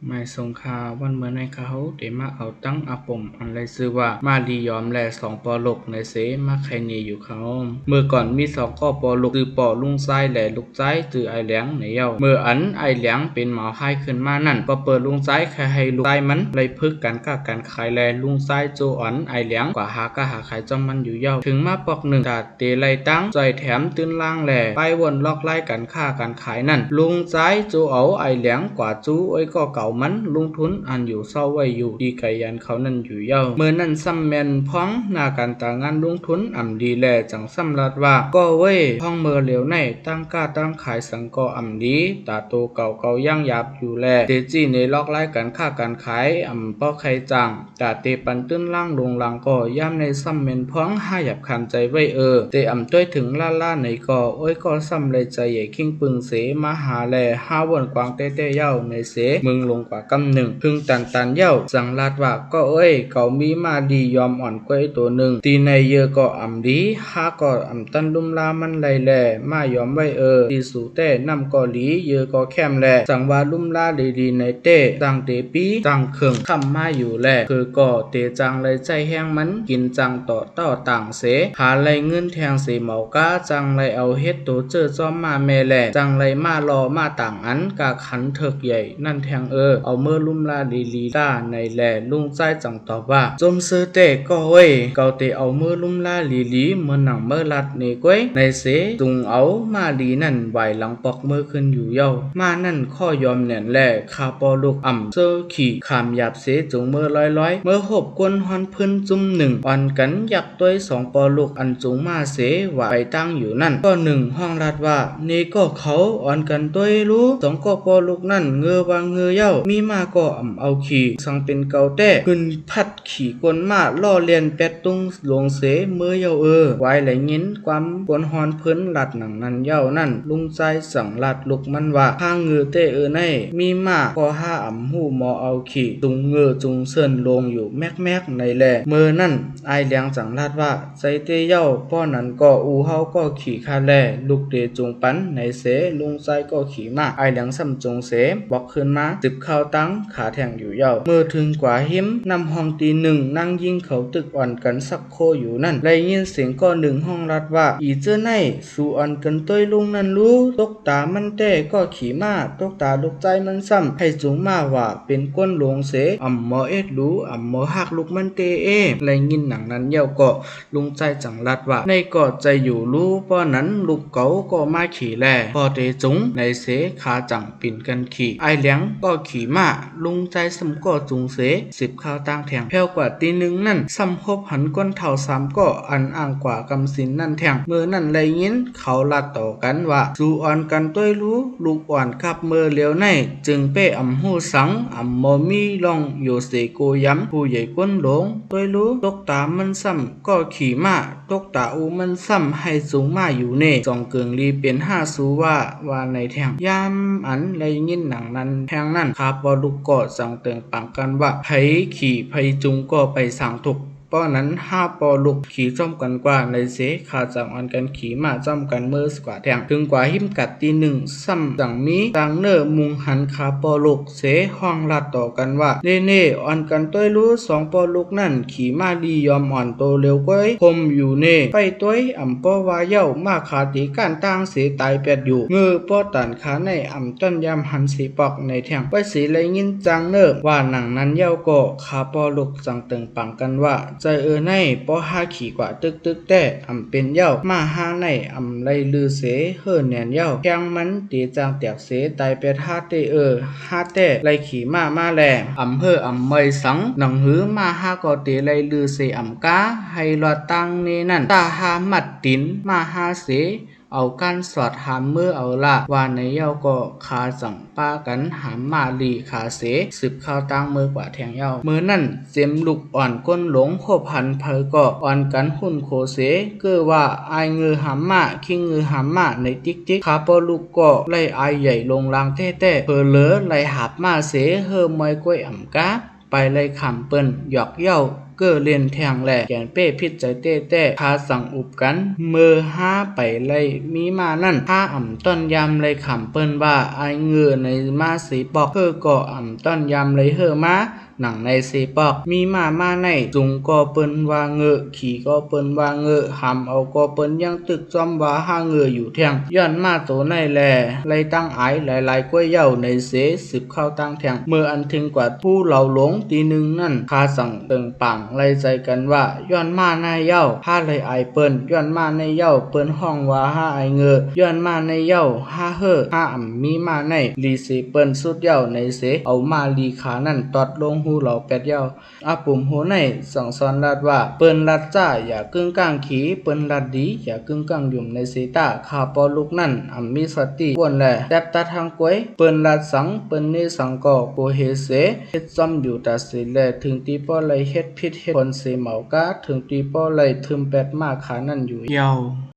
ไม่สงคาวันเมื่อในเขาเดมาเอาตั้งอาปมอันไรซื้อว่ามาดียอมแลสองปอลกในเสมาใครเนอยู่เขาเมื่อก่อนมีสองก็ปอลกตือปอลุงไส้แหล่ลูกไส้ตือไอเหลียงในเย้าเมื่ออันไอเหลียงเป็นหมาให้ขึ้นมานั่นก็เปิดลุงไส้ใครให้ลูกไส้มันเลยพึกกันก้ากันขายแลลุงไส้โจอันไอเหลียงกว่าหากะหาขายจอมมันอยู่เย้าถึงมาปอกหนึ่งตัดเตไลตั้งใจแถมตื้นล่างแหล่ไปวนลอกไล่กันฆ่ากันขายนั่นลุงไส้โจเอาไอเหลียงกว่าจู้ไอ้ก็เก่ามันลุงทุนอันอยู่เศร้าไว้อยู่ดีไก่ยันเขานั่นอยู่เย้าเมื่อนั่นซ้ำแมนพ้องหน้าการตางานลุงทุนอ่ำดีแลจังซ้ำรัดว่าก็เว้ยพ้องเมื่อเหลียวในตั้งก้าตั้งขายสังก็อ่ำดีตาโตเก่าเก่าย่างหยาบอยู่แลเตจี้ในลอกไล่กันฆ่ากันขายอ่ำป้อใครจังตาเตปันตื้นล่างลงลังก็ย่ำในซ้ำแมนพ้องห้าหยับขันใจไว้เตอ่ำต้วยถึงล่าในก็โอ้ยก็ซ้ำเลยใจใหญ่ขิงปึงเสมาหาแลห้าวนกวางเต้เย้าในเสมึงลงกว่ากำหนึ่งพึ่งตันเย้าสังลาดว่าก็เอ้ยเก่ามีมาดียอมอ่อนกว่าตัวหนึ่งตีในเยอะก็อ่ำดีห้าก็อ่ำตันลุมลามันไล่แลมายอมไว้ตีสู่เต้นำก็หลีเยอะก็แคมแลสังว่าลุมลาดีในเต้ตังเตปีตังเข่งทำมาอยู่แลคือก็เตจังเลยใจแห้งมันกินจังต่อเต้าต่างเสหาไรเงินแทงเสเหมากาจังเลยเอาเฮ็ดตัวเจอจอมมาแม่แลจังเลยมารอมาต่างอันกาขันเถิกใหญ่นั่นแทงเอาเมื่อลุ่มลาลีด้าในแลลุงใจจังตอบว่าจมซื้อเตก็เว้ยเกาเตเอาเมื่อลุ่มลาลีเมื่อหนังเมื่อลัดในก้วยในเสตุงเอามาลีนั่นไหวหลังปอกเมื่อขึ้นอยู่เย้ามานั่นข้อยอมแน่นแลคาปอลูกอ่ำเซอขี่ขามหยาบเสจุงเมื่อร้อยเมื่อหบกวนฮอนพื้นจุ่มหนึ่งอ่อนกันยักต้วยสองปอลูกอันจุงมาเสว่าไปตั้งอยู่นั่นก็หนึ่งห้องรัดว่านี่ก็เขาอ่อนกันต้วยรู้สองก็ปอลูกนั่นเงือวางเงือเย้ามีมาก็อ่ำเอาขี่สังเป็นเกาแต้ขึ้นพัดขี่กวนมาล่อเลียนเป็ดตุงหลวงเสเมื่อเย้าไว้ไหลยินความกวนฮอนพื้นหลัดหนังนั้นเย้านั่นลุงใจสั่งลัดลุกมันว่าข้างเงือเต้ในมีมาก็ห้าอ่ำหูมอเอาขี่ตุงเงือจุงเซินลงอยู่แมกในแลเมื่อนั่นไอเลียงสั่งลัดว่าใจเต้เย้าป้อนั้นก็อูเฮาก็ขี่คาแลลูกเตจุงปันในเสลุงใจก็ขี่มาไอเลียงซ้ำจงเสบอกขึ้นมาจิบข้าวตั้งขาแทงอยู่เย้าเมื่อถึงกว่าหิมนำห้องตีหนึ่งนั่งยิงเขาตึกอ่อนกันสักโคอยู่นั่นได้ยินเสียงก็หนึ่งห้องรัดว่าอีเจ้าไนสู่อ่อนกันต้วยลุงนั่นรู้ตกตามันเต้ก็ขี่มาตกตาลูกใจมันซ้ำให้จุงมาว่าเป็นก้นหลวงเสอ่ำหมอเอ็ดรู้อ่ำหมอหักลูกมันเต้ได้ยินหนังนั้นเย้าก็ลุงใจจังรัดว่าในก็ใจอยู่รู้ป้อนั้นลูกเก๋าก็มาขี่แลพอเตจุงในเสขาจังปิ่นกันขี่ไอเลี้ยงก็ขี่มาลุงใจสำก็จุงเสสิบข้าวตั้งแทงแพ้วกว่าตีหนึ่งนั่นซ้ำคบหันก้นเท่าสามก็อันอ่างกว่ากำสินนั่นแทงเมื่อนั่นเลยยินเขาลัดต่อกันว่าสู่อ่อนกันต้วยรู้ลูกอ่อนขับเมื่อเลี้ยวในจึงเป้อ่ำหูสังอ่ำมอมีลองอยู่เสโกย้ำผู้ใหญ่ก้นหลงต้วยรู้ตกตามันซ้ำก็ขี่มาตกตาอูมันซ้ำให้สูงมาอยู่เน่จองเกิงลีเป็นห้าสูว่าในแทงยามอันเลยยินหนังนั้นแทงนั่นคาปอลูกก็สั่งเตือนปังกันว่าไผขี่ไผจุงก็ไปสั่งถูกป้อนั้นห้าปอลูกขี่จ้อมกันกว่าในเสขาจังอันกันขี่มาจ้อมกันเมื่อกว่าแทงถึงกว่าหิมกัดตีหนึ่งซ้ำจังมีตังเนอมุงหันคาปอลูกเสห้องลัดต่อกันว่าเน่อ่อนกันต้วยรู้สองปอลูกนั่นขี่มาดียอมอ่อนโตเร็วก้อยคมอยู่เน่ไปต้วยอ่ำป้อวาเย้ามาขาตีก้านตั้งเสตายเป็ดอยู่เงือป้อตันขาในอ่ำต้นยำหันสีปอกในแทงไปสีเลยยินจังเนอว่าหนังนั้นเย้าก็คาปอลูกจังตึงปังกันว่าใจในป้อห้าขี่กว่าตึกแต่อ่ำเป็นเย้ามาห้าในอ่ำไลลือเสเฮือแหนนเย้าแกงมันตีจางแตกเสตายเป็ดห้าเตห้าแต่ไลขี่มาแลอ่ำอ่ำไม่สังหนังหือมาห้าก็เตไลลือเสอ่ำกาให้รอดตังเนนั่นตาหามัดตินมาห้าเสเอากันสอดหามมือเอาละว่าในเย้าก็ขาสั่งป้ากันหามมาลีขาเสสืบข้าวตั้งมือกว่าแทงเย้ามือนั่นเจ็มลูกอ่อนก้นหลงโคพันเพอก็อ่อนกันหุ่นโคเสเกือว่าไอเงือหามมาคิงเงือหามมาในติ๊กขาปอลูกก็ไล่ไอใหญ่ลงลางเต้เพอเลอไล่หับมาเสเฮอมอยกล้วยอ่ำกาไปไล่ขำเปิ้นหยอกเย้า เก้อเล่นแทงแหล่แกนเป้พิษใจเต้แต้พาสั่งอุบกันเมื่อห้าไปไล่มีมานั่นห้าอ่ำต้นยำเลยขำเปิ้นว่าไอเงือในมาสีปอกเพื่อก่ออ่ำต้นยำเลยเฮอมาหนังในสีปอกมีมาในจุงก็เปิ้นว่าเงือขี่ก็เปิ้นว่าเงือหำเอาก็เปิ้นยังตึกจอมว่าห้าเงืออยู่แทงย้อนมาโตในแลไล่ตั้งไอหลายๆก้วยเหย้าในเสสืบเข้าตั้งแทงเมื่ออันถึงกว่าผู้เหล่าหลงตีหนึ่งนั่นคาสั่งเติงปังไล่ใจกันว่าย้อนมาในเหย้าห้าเลยไอเปิ้นย้อนมาในเหย้าเปิ้นห้องว่าห้าไอเงือย้อนมาในเหย้าห้าเฮอห้าอ่ำมีมาในลีเสเปิ้นสุดเหย้าในเสเอามาลีขานั่นตอดลงหูเหล่าแปดเหย้าอาปุ่มโหในสั่งสอนรัดว่าเปิ้นรัดจ้าอย่ากึ่งกลางขีเปิ้นรัดดีอย่ากึ่งกลางยุ่มในเสตาข้าปอลูกนั่นอ่ำมีสติวนแลแตบตาทางกวยเปิ้นรัดสังเปิ้นนี่สังก็โกเฮเสเฮ็ดซ้ำอยู่ตาสิแลถึงตีป้อเลยเฮ็ดผิดเฮ็ดคนเสเหมากะถึงตีป้อเลยทึมแปดมาขานั่นอยู่ยาว